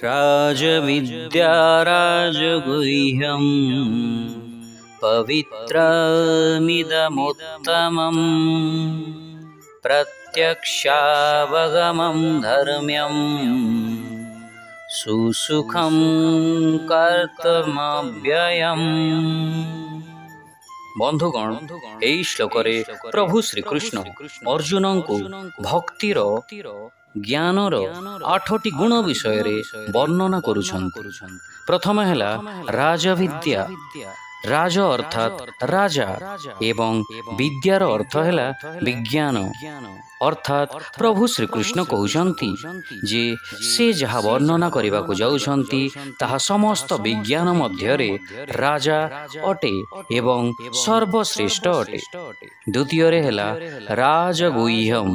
राजविद्या राजगुह्यं पवित्रमिदमुत्तमं प्रत्यक्षावगमं धर्म्यं सुसुखं कर्तव्यम्। बंधुगण এই শ্লোকরে প্রভু শ্রীকৃষ্ণ অর্জুনଙ୍କୁ ଭକ୍ତିର ଜ୍ଞାନର 8ଟି ଗୁଣ ବିଷୟରେ ବର୍ଣ୍ଣନା କରୁଛନ୍ତି। ପ୍ରଥମ ହେଲା ରାଜବିଦ୍ୟା। ରାଜ ଅର୍ଥାତ୍ ରାଜା ଏବଂ ବିଦ୍ୟାର ଅର୍ଥ ହେଲା ବିଜ୍ଞାନ। ଅର୍ଥାତ୍ ପ୍ରଭୁ ଶ୍ରୀକୃଷ୍ଣ କହୁଛନ୍ତି ଯେ ସେ ଯାହା ବର୍ଣ୍ଣନା କରିବାକୁ ଯାଉଛନ୍ତି ତାହା ସମସ୍ତ ବିଜ୍ଞାନ ମଧ୍ୟରେ ରାଜା ଅଟେ ଏବଂ ସର୍ବଶ୍ରେଷ୍ଠ ଅଟେ। ଦ୍ୱିତୀୟରେ ହେଲା ରାଜଗୁହ୍ୟମ୍।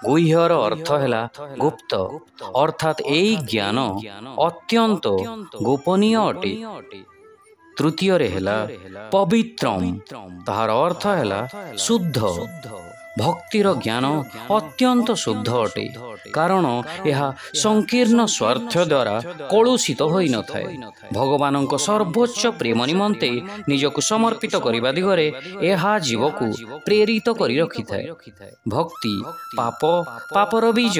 ଗୁହ୍ୟର ଅର୍ଥ ହେଲା ଗୁପ୍ତ, ଅର୍ଥାତ୍ ଏହି ଜ୍ଞାନ ଅତ୍ୟନ୍ତ ଗୋପନୀୟ ଅଟେ। ତୃତୀୟରେ ହେଲା ପବିତ୍ରମ୍, ତାହାର ଅର୍ଥ ହେଲା ଶୁଦ୍ଧ। ଭକ୍ତିର ଜ୍ଞାନ ଅତ୍ୟନ୍ତ ଶୁଦ୍ଧ ଅଟେ, କାରଣ ଏହା ସଂକୀର୍ଣ୍ଣ ସ୍ୱାର୍ଥ ଦ୍ୱାରା କଳୁଷିତ ହୋଇନଥାଏ। ଭଗବାନଙ୍କ ସର୍ବୋଚ୍ଚ ପ୍ରେମ ନିମନ୍ତେ ନିଜକୁ ସମର୍ପିତ କରିବା ଦିଗରେ ଏହା ଜୀବକୁ ପ୍ରେରିତ କରି ରଖିଥାଏ। ଭକ୍ତି ପାପର ବୀଜ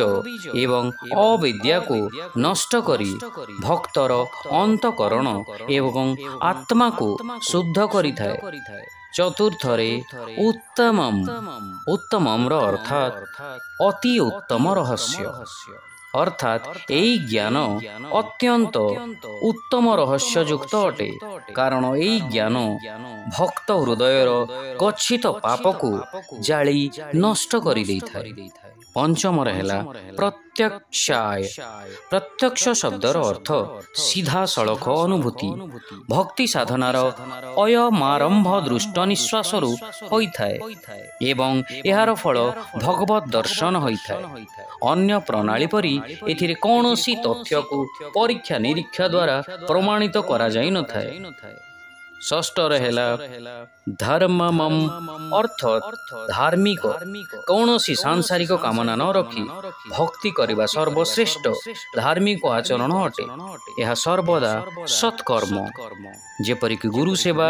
ଏବଂ ଅବିଦ୍ୟାକୁ ନଷ୍ଟ କରି ଭକ୍ତର ଅନ୍ତଃକରଣ ଏବଂ ଆତ୍ମାକୁ ଶୁଦ୍ଧ କରିଥାଏ। ଚତୁର୍ଥରେ ଉତ୍ତମମ୍। ଉତ୍ତମମ୍ର ଅର୍ଥାତ୍ ଅତି ଉତ୍ତମ ରହସ୍ୟ, ଅର୍ଥାତ୍ ଏହି ଜ୍ଞାନ ଅତ୍ୟନ୍ତ ଉତ୍ତମ ରହସ୍ୟଯୁକ୍ତ ଅଟେ, କାରଣ ଏହି ଜ୍ଞାନ ଭକ୍ତ ହୃଦୟର ଗଚ୍ଛିତ ପାପକୁ ଜାଳି ନଷ୍ଟ କରିଦେଇଥାଏ। ପଞ୍ଚମରେ ହେଲା ପ୍ରତ୍ୟକ୍ଷାୟ। ପ୍ରତ୍ୟକ୍ଷ ଶବ୍ଦର ଅର୍ଥ ସିଧାସଳଖ ଅନୁଭୂତି। ଭକ୍ତି ସାଧନାର ଅୟମାରମ୍ଭ ଦୃଷ୍ଟ ନିଶ୍ୱାସରୁ ହୋଇଥାଏ ଏବଂ ଏହାର ଫଳ ଭଗବତ ଦର୍ଶନ ହୋଇଥାଏ। ଅନ୍ୟ ପ୍ରଣାଳୀ ପରି ଏଥିରେ କୌଣସି ତଥ୍ୟକୁ ପରୀକ୍ଷା ନିରୀକ୍ଷା ଦ୍ୱାରା ପ୍ରମାଣିତ କରାଯାଇନଥାଏ। ଷଷ୍ଠରେ ହେଲା ଧର୍ମମମ୍, ଅର୍ଥାତ୍ ଧାର୍ମିକ। କୌଣସି ସାଂସାରିକ କାମନା ନ ରଖି ଭକ୍ତି କରିବା ସର୍ବଶ୍ରେଷ୍ଠ ଧାର୍ମିକ ଆଚରଣ ଅଟେ। ଏହା ସର୍ବଦା ସତ୍କର୍ମ, ଯେପରିକି ଗୁରୁ ସେବା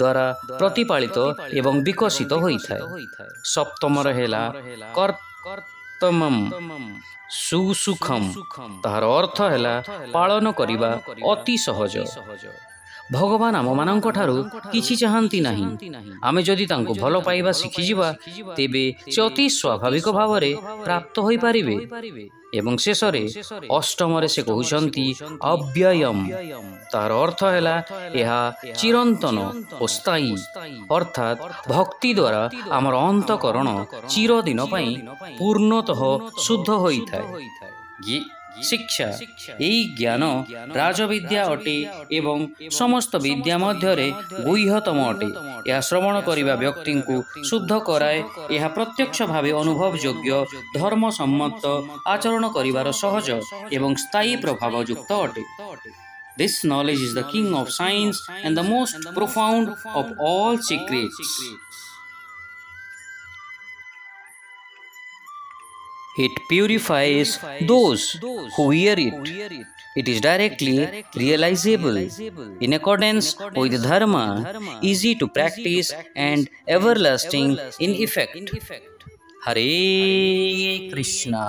ଦ୍ୱାରା ପ୍ରତିପାଳିତ ଏବଂ ବିକଶିତ ହୋଇଥାଏ। ସପ୍ତମରେ ହେଲା କର୍ତ୍ତମମ୍, ସୁସୁଖମ୍। ତାହାର ଅର୍ଥ ହେଲା ପାଳନ କରିବା ଅତି ସହଜ। ଭଗବାନ ଆମମାନଙ୍କଠାରୁ କିଛି ଚାହାନ୍ତି ନାହିଁ। ଆମେ ଯଦି ତାଙ୍କୁ ଭଲ ପାଇବା ଶିଖିଯିବା ତେବେ ସେ ଅତି ସ୍ୱାଭାବିକ ଭାବରେ ପ୍ରାପ୍ତ ହୋଇପାରିବେ। ଏବଂ ଶେଷରେ ଅଷ୍ଟମରେ ସେ କହୁଛନ୍ତି ଅବ୍ୟୟମ୍। ତାହାର ଅର୍ଥ ହେଲା ଏହା ଚିରନ୍ତନ ଓ ସ୍ଥାୟୀ, ଅର୍ଥାତ୍ ଭକ୍ତି ଦ୍ୱାରା ଆମର ଅନ୍ତଃକରଣ ଚିରଦିନ ପାଇଁ ପୂର୍ଣ୍ଣତଃ ଶୁଦ୍ଧ ହୋଇଥାଏ। ଶିକ୍ଷା। ଏହି ଜ୍ଞାନ ରାଜବିଦ୍ୟା ଅଟେ ଏବଂ ସମସ୍ତ ବିଦ୍ୟା ମଧ୍ୟରେ ଗୁହ୍ୟତମ ଅଟେ। ଏହା ଶ୍ରବଣ କରିବା ବ୍ୟକ୍ତିଙ୍କୁ ଶୁଦ୍ଧ କରାଏ। ଏହା ପ୍ରତ୍ୟକ୍ଷ ଭାବେ ଅନୁଭବ ଯୋଗ୍ୟ, ଧର୍ମସମ୍ମତ ଆଚରଣ କରିବାର ସହଜ ଏବଂ ସ୍ଥାୟୀ ପ୍ରଭାବଯୁକ୍ତ ଅଟେ। This knowledge is the king of science and the most profound of all secrets. It purifies those who hear it. It is directly realizable, in accordance with dharma, easy to practice and everlasting in effect. Hare Krishna.